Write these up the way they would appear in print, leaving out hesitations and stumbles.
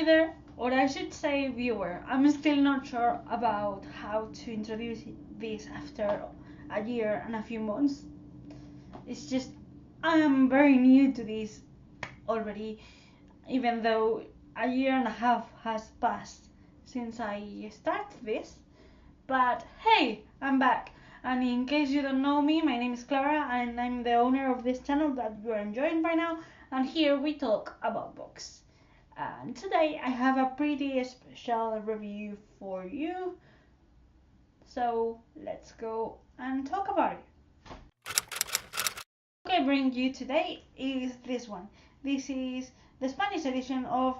reader, or I should say viewer. I'm still not sure about how to introduce this after a year and a few months. It's just I am very new to this already, even though a year and a half has passed since I started this. But hey, I'm back. And in case you don't know me, my name is Clara and I'm the owner of this channel that you're enjoying right now. And here we talk about books. And today I have a pretty special review for you. So let's go and talk about it. What I bring you today is this one. This is the Spanish edition of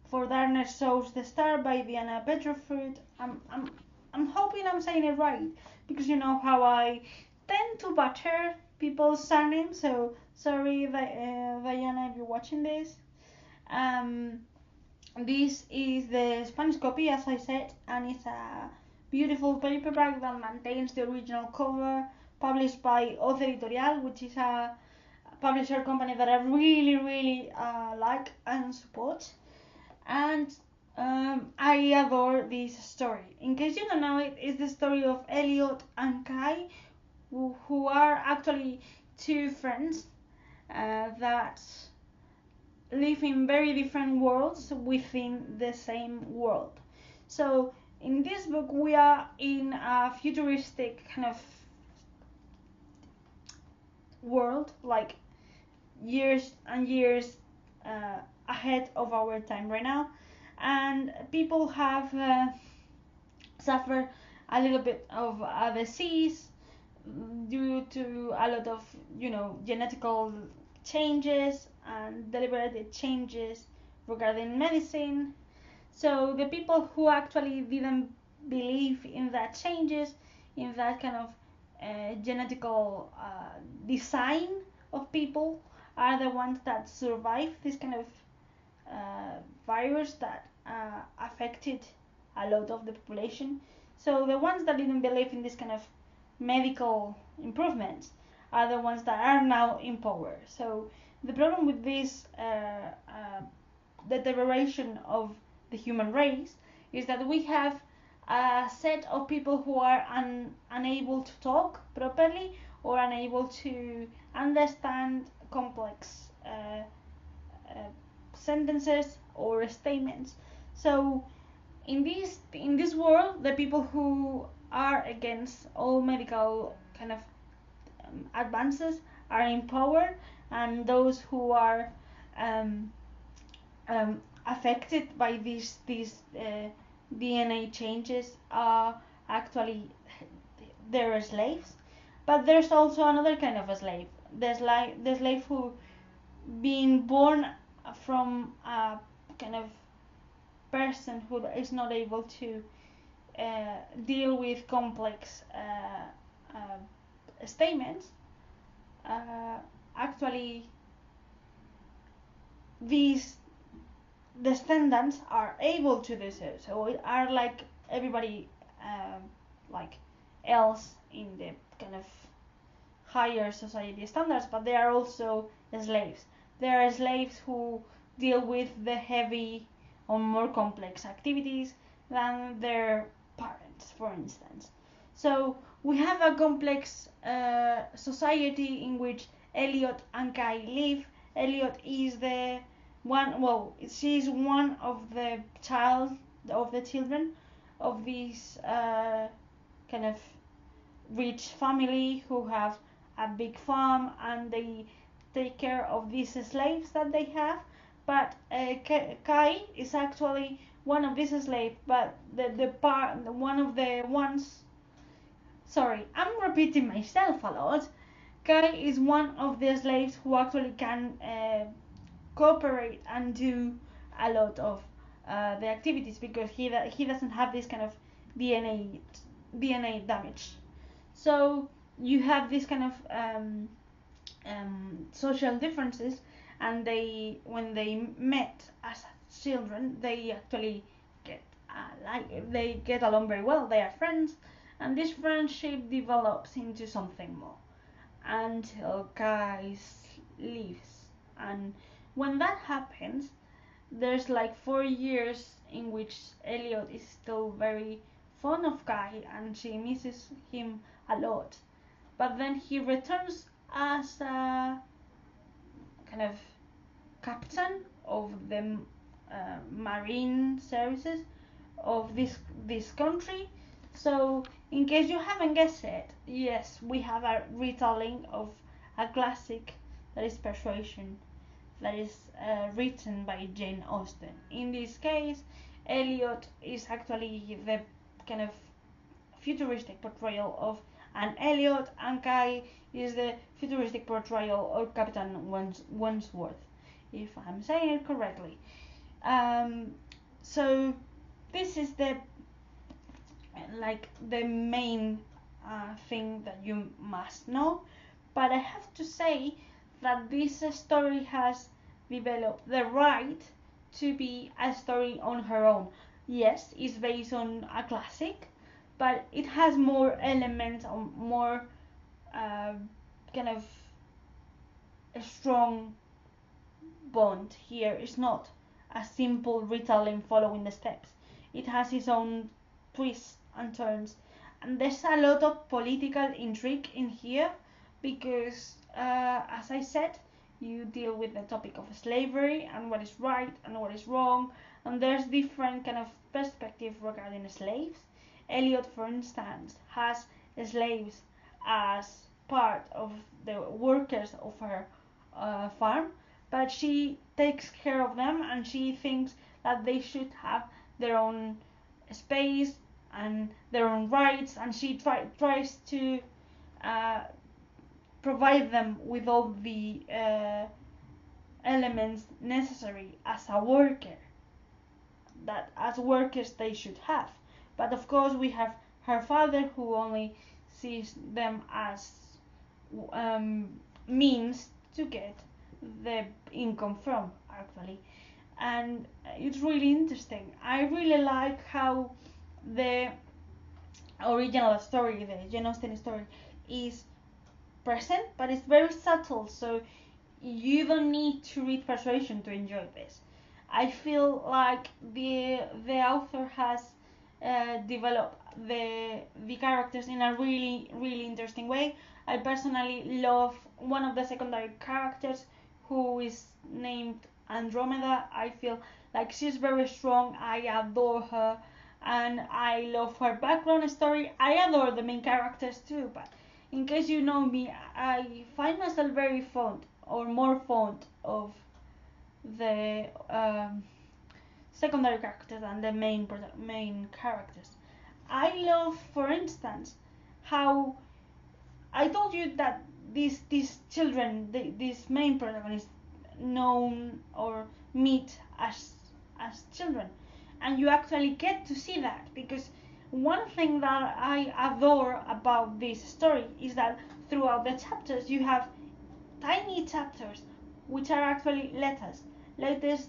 For Darkness Shows the Star by Diana Peterfreud. I'm hoping I'm saying it right, because you know how I tend to butcher people's surnames, so sorry Diana if you're watching this. This is the Spanish copy, as I said, and it's a beautiful paperback that maintains the original cover, published by Oz Editorial, which is a publisher company that I really like and support. And I adore this story. In case you don't know it, it's the story of Elliot and Kai, who are actually two friends that live in very different worlds within the same world. So in this book we are in a futuristic kind of world, like years and years ahead of our time right now, and people have suffered a little bit of a disease due to a lot of genetical changes and deliberate changes regarding medicine. So the people who actually didn't believe in that changes, in that kind of genetical design of people, are the ones that survive this kind of virus that affected a lot of the population. So the ones that didn't believe in this kind of medical improvements are the ones that are now in power. So the problem with this deterioration of the human race is that we have a set of people who are unable to talk properly or unable to understand complex sentences or statements. So in this world, the people who are against all medical kind of advances are in power, and those who are affected by these DNA changes are actually they're slaves. But there's also another kind of a slave. The slave who being born from a kind of person who is not able to deal with complex statements. Actually, these descendants are able to do so. So it are like everybody like else in the kind of higher society standards, but they are also slaves. They are slaves who deal with the heavy or more complex activities than their parents, for instance. So we have a complex society in which Elliot and Kai live. Elliot is the one, well, she is one of the children of this kind of rich family who have a big farm, and they take care of these slaves that they have. But Kai is actually one of these slaves, but one of the ones. Sorry, I'm repeating myself a lot. Kai is one of the slaves who actually can cooperate and do a lot of the activities, because he doesn't have this kind of DNA damage. So you have this kind of social differences, and when they met as children, they actually get along very well. They are friends, and this friendship develops into something more until Kai leaves. And when that happens, there's like 4 years in which Elliot is still very fond of Guy and she misses him a lot. But then he returns as a kind of captain of the marine services of this country. So, in case you haven't guessed it, yes, we have a retelling of a classic that is Persuasion, that is written by Jane Austen. In this case, Elliot is actually the kind of futuristic portrayal of an Elliot, and Guy is the futuristic portrayal of Captain Wentworth, if I'm saying it correctly. So this is the main thing that you must know. But I have to say that this story has developed the right to be a story on her own. Yes, it's based on a classic, but it has more elements, or more kind of a strong bond here. It's not a simple retelling following the steps. It has its own twists and turns, and there's a lot of political intrigue in here because, as I said, you deal with the topic of slavery and what is right and what is wrong, and there's different kind of perspective regarding slaves. Elliot, for instance, has slaves as part of the workers of her farm, but she takes care of them and she thinks that they should have their own space and their own rights, and she tries to provide them with all the elements necessary as a worker, that as workers they should have. But of course we have her father, who only sees them as means to get the income from, actually. And it's really interesting. I really like how the original story, the Jane Austen story, is present, but it's very subtle, so you don't need to read Persuasion to enjoy this. I feel like the author has developed the characters in a really interesting way. I personally love one of the secondary characters, who is named Andromeda. I feel like she's very strong. I adore her, and I love her background story. I adore the main characters too, but in case you know me, I find myself very fond, or more fond, of the secondary characters than the main characters. I love, for instance, how I told you that these children, these main protagonists, known or meet as children, and you actually get to see that, because one thing that I adore about this story is that throughout the chapters you have tiny chapters which are actually letters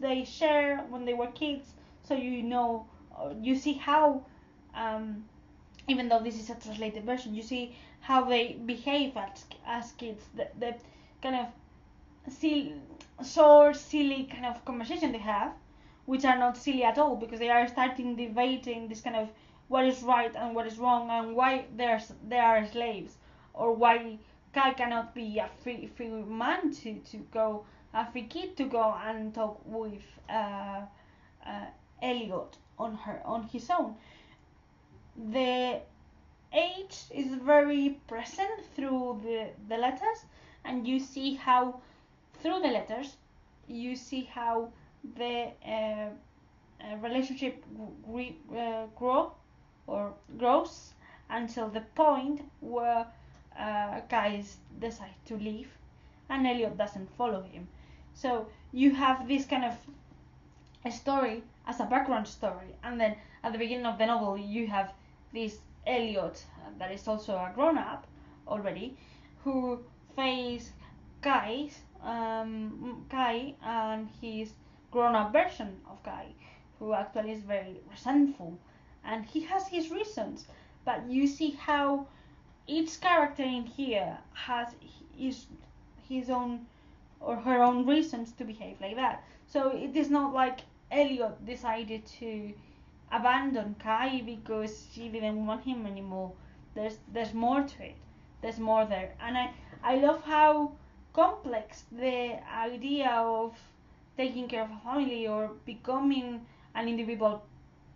they share when they were kids, so you see how, even though this is a translated version, you see how they behave as kids, the kind of silly kind of conversation they have, which are not silly at all, because they are starting debating this kind of what is right and what is wrong, and why they are slaves, or why Kai cannot be a free man to go, a free kid to go and talk with Elliot on his own. The age is very present through the letters, and you see how through the letters you see how the relationship grows until the point where guys decide to leave and Elliot doesn't follow him. So you have this kind of a story as a background story, and then at the beginning of the novel you have this Elliot that is also a grown-up already, who faces Kai and his grown-up version of Kai, who actually is very resentful, and he has his reasons, but you see how each character in here has his own or her own reasons to behave like that. So it is not like Elliot decided to abandon Kai because she didn't want him anymore. There's more to it. There's more there, and I love how complex the idea of taking care of a family or becoming an individual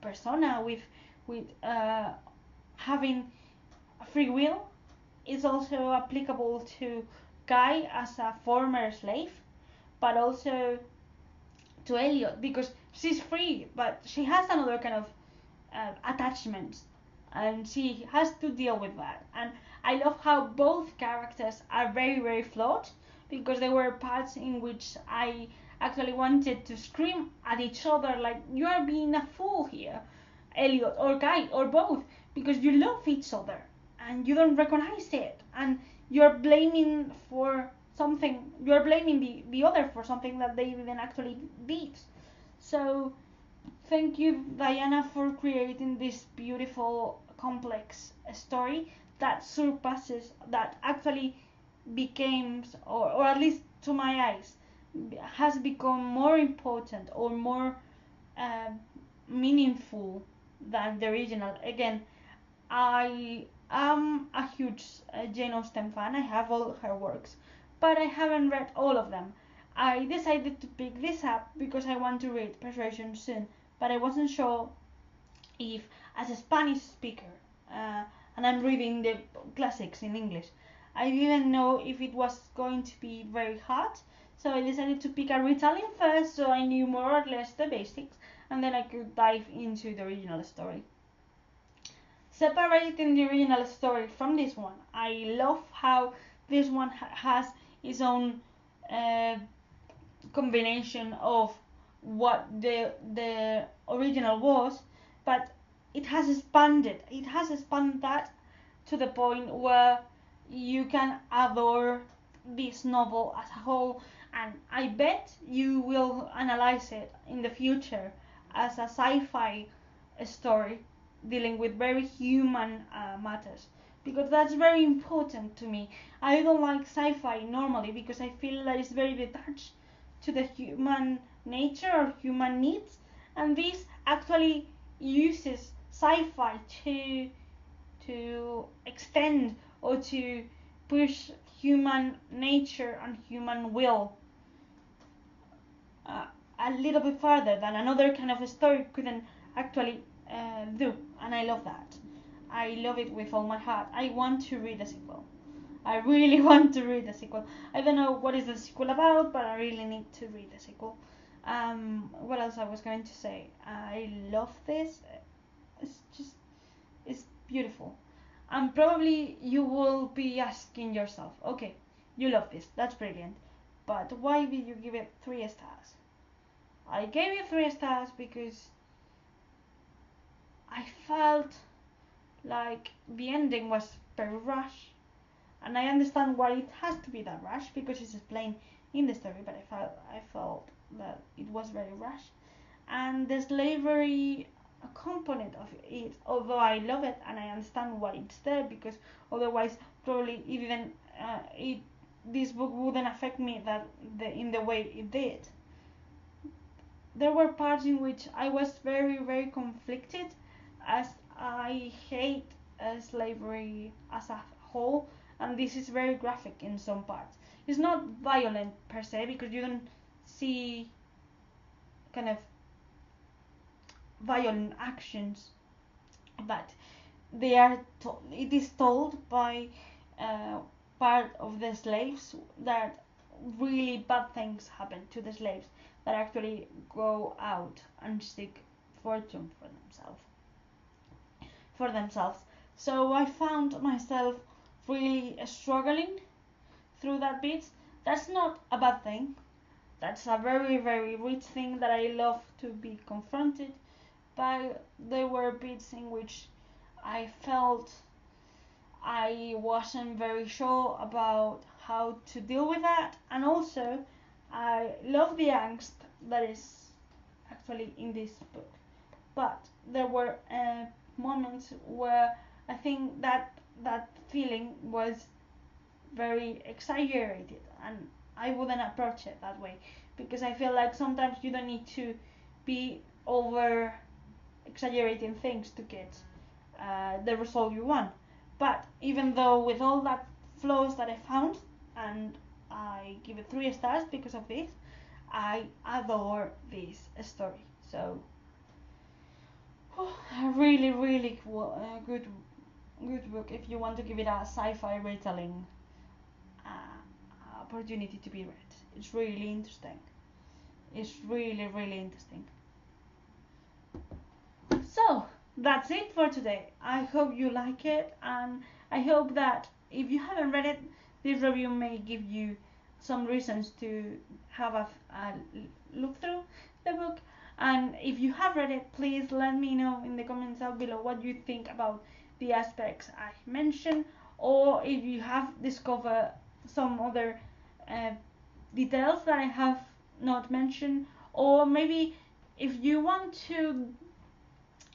persona with having free will is also applicable to Kai as a former slave, but also to Elliot because she's free, but she has another kind of attachment, and she has to deal with that. And I love how both characters are very very flawed because there were parts in which I actually wanted to scream at each other like you are being a fool here, Elliot or Kai or both, because you love each other and you don't recognize it, and you're blaming for something, you're blaming the other for something that they didn't actually did. So thank you, Diana, for creating this beautiful complex story that surpasses, that actually becomes, or at least to my eyes has become more important or more uh, meaningful than the original. Again, I am a huge Jane Austen fan. I have all her works, but I haven't read all of them. I decided to pick this up because I want to read Persuasion soon, but I wasn't sure if, as a Spanish speaker, and I'm reading the classics in English, I didn't know if it was going to be very hard. So I decided to pick a retelling first, so I knew more or less the basics, and then I could dive into the original story. Separating the original story from this one, I love how this one has its own uh, combination of what the original was, but it has expanded. It has expanded that to the point where you can adore this novel as a whole, and I bet you will analyze it in the future as a sci-fi story dealing with very human matters, because that's very important to me. I don't like sci-fi normally because I feel that it's very detached to the human nature or human needs, and this actually uses sci-fi to extend or to push human nature and human will uh, a little bit further than another kind of a story couldn't actually do, and I love that. I love it with all my heart. I want to read a sequel. I really want to read the sequel. I don't know what is the sequel about, but I really need to read the sequel. What else I was going to say? I love this. It's just, it's beautiful. And probably you will be asking yourself, okay, you love this, that's brilliant, but why did you give it 3 stars? I gave it 3 stars because I felt like the ending was very rushed, and I understand why it has to be that rushed because it's explained in the story, but I felt that it was very rushed, and the slavery component of it, although I love it and I understand why it's there, because otherwise probably even this book wouldn't affect me in the way it did. There were parts in which I was very very conflicted, as I hate slavery as a whole, and this is very graphic in some parts. It's not violent per se because you don't see kind of violent actions, but it is told by uh, part of the slaves that really bad things happen to the slaves that actually go out and seek fortune for themselves. So I found myself really struggling through that bit. That's not a bad thing. That's a very very rich thing that I love to be confronted. But there were bits in which I felt I wasn't very sure about how to deal with that, and also I love the angst that is actually in this book. But there were moments where I think that feeling was very exaggerated, and I wouldn't approach it that way because I feel like sometimes you don't need to be over exaggerating things to get the result you want. But even though with all that flaws that I found, and I give it 3 stars because of this, I adore this story. So a really, really good book if you want to give it a sci-fi retelling opportunity to be read. It's really interesting. It's really, really interesting. So that's it for today. I hope you like it, and I hope that if you haven't read it, this review may give you some reasons to have a look through the book. And if you have read it, please let me know in the comments down below what you think about the aspects I mentioned, or if you have discovered some other details that I have not mentioned, or maybe if you want to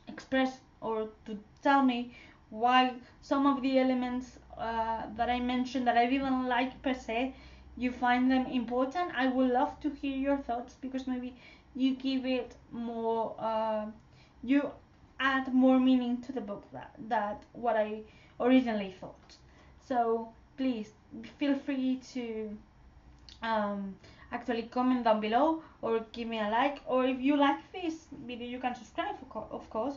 express or to tell me why some of the elements that I mentioned that I didn't like per se, you find them important. I would love to hear your thoughts, because maybe you give it more, you add more meaning to the book that what I originally thought. So please feel free to actually comment down below, or give me a like, or if you like this video you can subscribe, of course.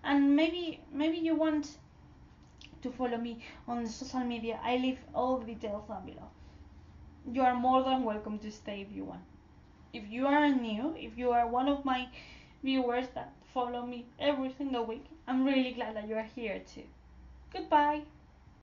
And maybe you want to follow me on the social media. I leave all the details down below. You are more than welcome to stay if you want. If you are new, if you are one of my viewers that follow me every single week, I'm really glad that you are here too. Goodbye.